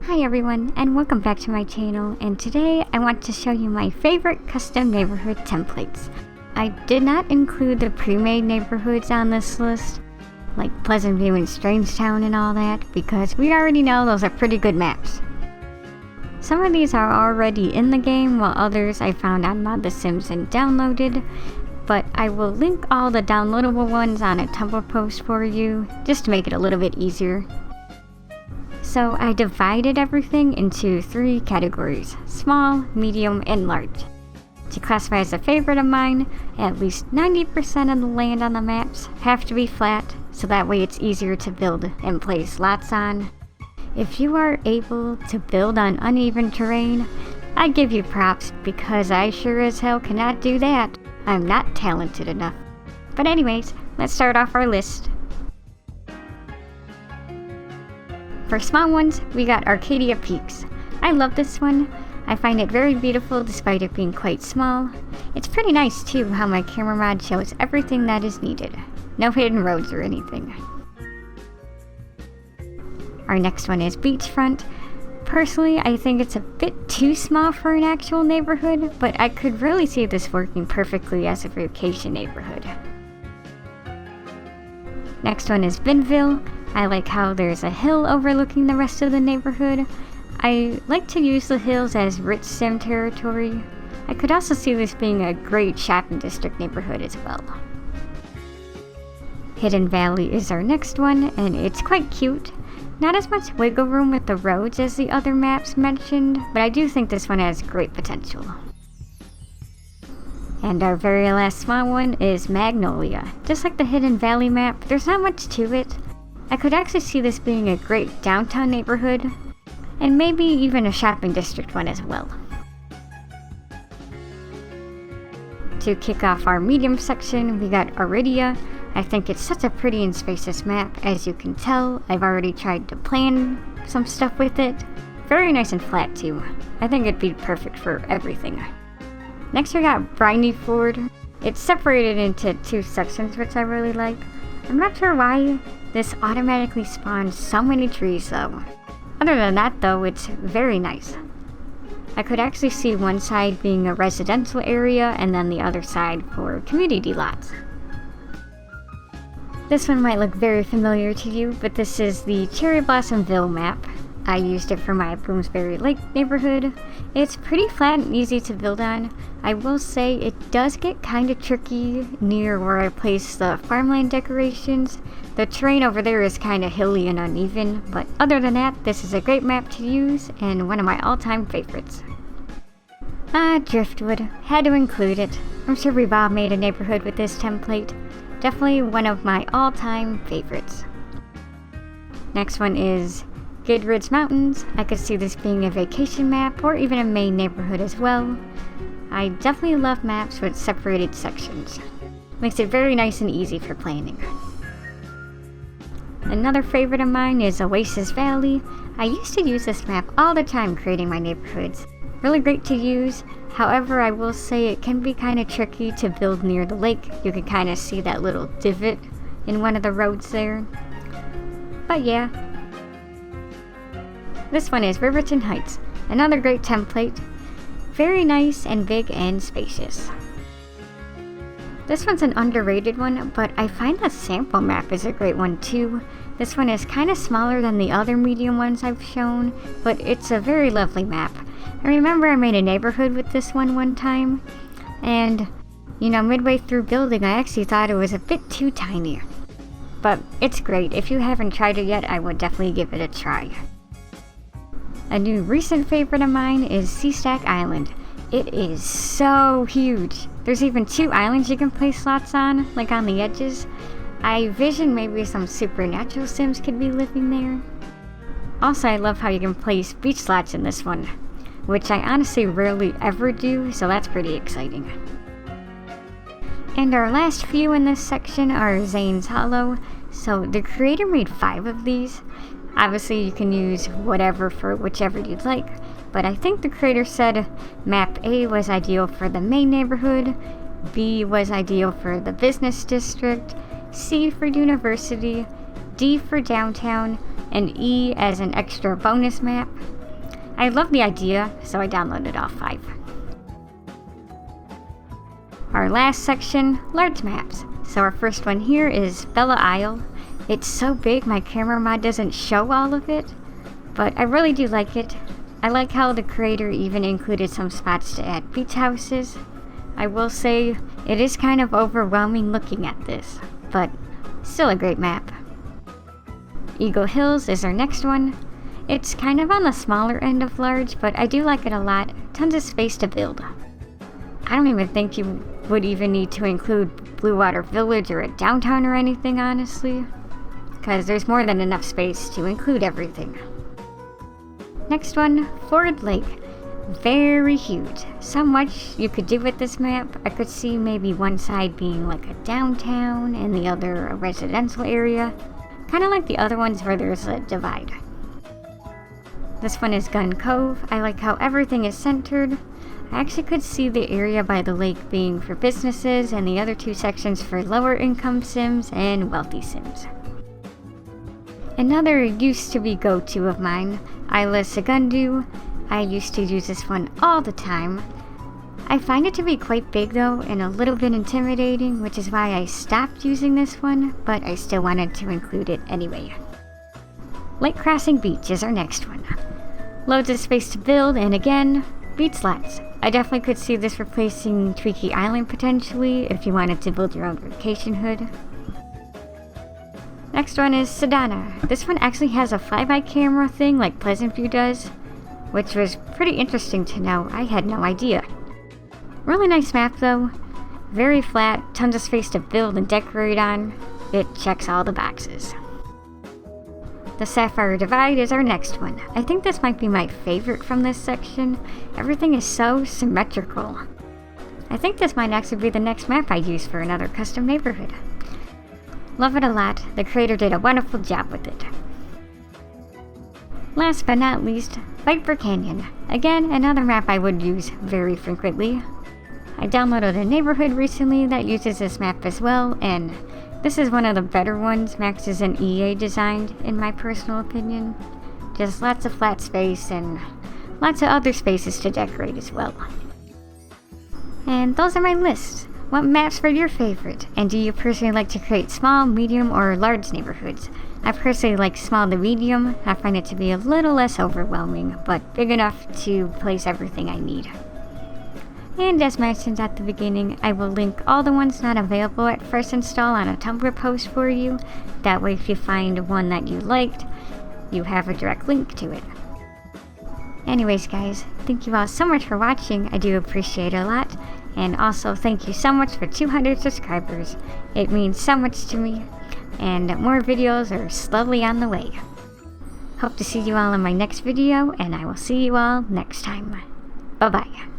Hi everyone, and welcome back to my channel, and today I want to show you my favorite custom neighborhood templates. I did not include the pre-made neighborhoods on this list, like Pleasant View and Strangetown and all that, because we already know those are pretty good maps. Some of these are already in the game, while others I found on ModTheSims and downloaded, but I will link all the downloadable ones on a Tumblr post for you, just to make it a little bit easier. So I divided everything into 3 categories: small, medium, and large. To classify as a favorite of mine, at least 90% of the land on the maps have to be flat, so that way it's easier to build and place lots on. If you are able to build on uneven terrain, I give you props, because I sure as hell cannot do that. I'm not talented enough. But anyways, let's start off our list. For small ones, we got Arcadia Peaks. I love this one. I find it very beautiful despite it being quite small. It's pretty nice too how my camera mod shows everything that is needed. No hidden roads or anything. Our next one is Beachfront. Personally, I think it's a bit too small for an actual neighborhood, but I could really see this working perfectly as a vacation neighborhood. Next one is Vinville. I like how there's a hill overlooking the rest of the neighborhood. I like to use the hills as rich sim territory. I could also see this being a great shopping district neighborhood as well. Hidden Valley is our next one, and it's quite cute. Not as much wiggle room with the roads as the other maps mentioned, but I do think this one has great potential. And our very last small one is Magnolia. Just like the Hidden Valley map, there's not much to it. I could actually see this being a great downtown neighborhood, and maybe even a shopping district one as well. To kick off our medium section, we got Aridia. I think it's such a pretty and spacious map. As you can tell, I've already tried to plan some stuff with it. Very nice and flat too. I think it'd be perfect for everything. Next we got Briny Ford. It's separated into 2 sections, which I really like. I'm not sure why this automatically spawns so many trees though. Other than that though, it's very nice. I could actually see one side being a residential area and then the other side for community lots. This one might look very familiar to you, but this is the Cherry Blossomville map. I used it for my Bloomsbury Lake neighborhood. It's pretty flat and easy to build on. I will say it does get kinda tricky near where I place the farmland decorations. The terrain over there is kinda hilly and uneven, but other than that, this is a great map to use and one of my all-time favorites. Driftwood. Had to include it. I'm sure we've all made a neighborhood with this template. Definitely one of my all-time favorites. Next one is Gidridge Mountains. I could see this being a vacation map or even a main neighborhood as well. I definitely love maps with separated sections. Makes it very nice and easy for planning. Another favorite of mine is Oasis Valley. I used to use this map all the time creating my neighborhoods. Really great to use. However, I will say it can be kind of tricky to build near the lake. You can kind of see that little divot in one of the roads there. But yeah. This one is Riverton Heights. Another great template. Very nice and big and spacious. This one's an underrated one, but I find the sample map is a great one too. This one is kind of smaller than the other medium ones I've shown, but it's a very lovely map. I remember I made a neighborhood with this one time, and midway through building I actually thought it was a bit too tiny. But it's great. If you haven't tried it yet, I would definitely give it a try. A new recent favorite of mine is Seastack Island. It is so huge. There's even 2 islands you can place slots on, like on the edges. I vision maybe some supernatural sims could be living there. Also, I love how you can place beach slots in this one, which I honestly rarely ever do, so that's pretty exciting. And our last few in this section are Zane's Hollow. So the creator made 5 of these. Obviously you can use whatever for whichever you'd like, but I think the creator said map A was ideal for the main neighborhood, B was ideal for the business district, C for university, D for downtown, and E as an extra bonus map. I love the idea, so I downloaded all 5. Our last section, large maps. So our first one here is Bella Isle. It's so big my camera mod doesn't show all of it, but I really do like it. I like how the creator even included some spots to add beach houses. I will say it is kind of overwhelming looking at this, but still a great map. Eagle Hills is our next one. It's kind of on the smaller end of large, but I do like it a lot. Tons of space to build. I don't even think you would even need to include Blue Water Village or a downtown or anything, honestly, because there's more than enough space to include everything. Next one, Ford Lake. Very huge. So much you could do with this map. I could see maybe one side being like a downtown and the other a residential area. Kind of like the other ones where there's a divide. This one is Gun Cove. I like how everything is centered. I actually could see the area by the lake being for businesses and the other 2 sections for lower income Sims and wealthy Sims. Another used to be go-to of mine, Isla Segundu. I used to use this one all the time. I find it to be quite big though and a little bit intimidating, which is why I stopped using this one, but I still wanted to include it anyway. Lake Crossing Beach is our next one. Loads of space to build, and again, beach slats. I definitely could see this replacing Tweaky Island potentially if you wanted to build your own vacation hood. Next one is Sedona. This one actually has a flyby camera thing like Pleasant View does, which was pretty interesting to know. I had no idea. Really nice map though. Very flat, tons of space to build and decorate on. It checks all the boxes. The Sapphire Divide is our next one. I think this might be my favorite from this section. Everything is so symmetrical. I think this might actually be the next map I use for another custom neighborhood. Love it a lot. The creator did a wonderful job with it. Last but not least, Viper Canyon. Again, another map I would use very frequently. I downloaded a neighborhood recently that uses this map as well, and this is one of the better ones Maxis and EA designed, in my personal opinion. Just lots of flat space and lots of other spaces to decorate as well. And those are my lists. What maps were your favorite? And do you personally like to create small, medium, or large neighborhoods? I personally like small to medium. I find it to be a little less overwhelming, but big enough to place everything I need. And as mentioned at the beginning, I will link all the ones not available at first install on a Tumblr post for you. That way if you find one that you liked, you have a direct link to it. Anyways guys, thank you all so much for watching. I do appreciate it a lot. And also thank you so much for 200 subscribers. It means so much to me. And more videos are slowly on the way. Hope to see you all in my next video, and I will see you all next time. Bye bye.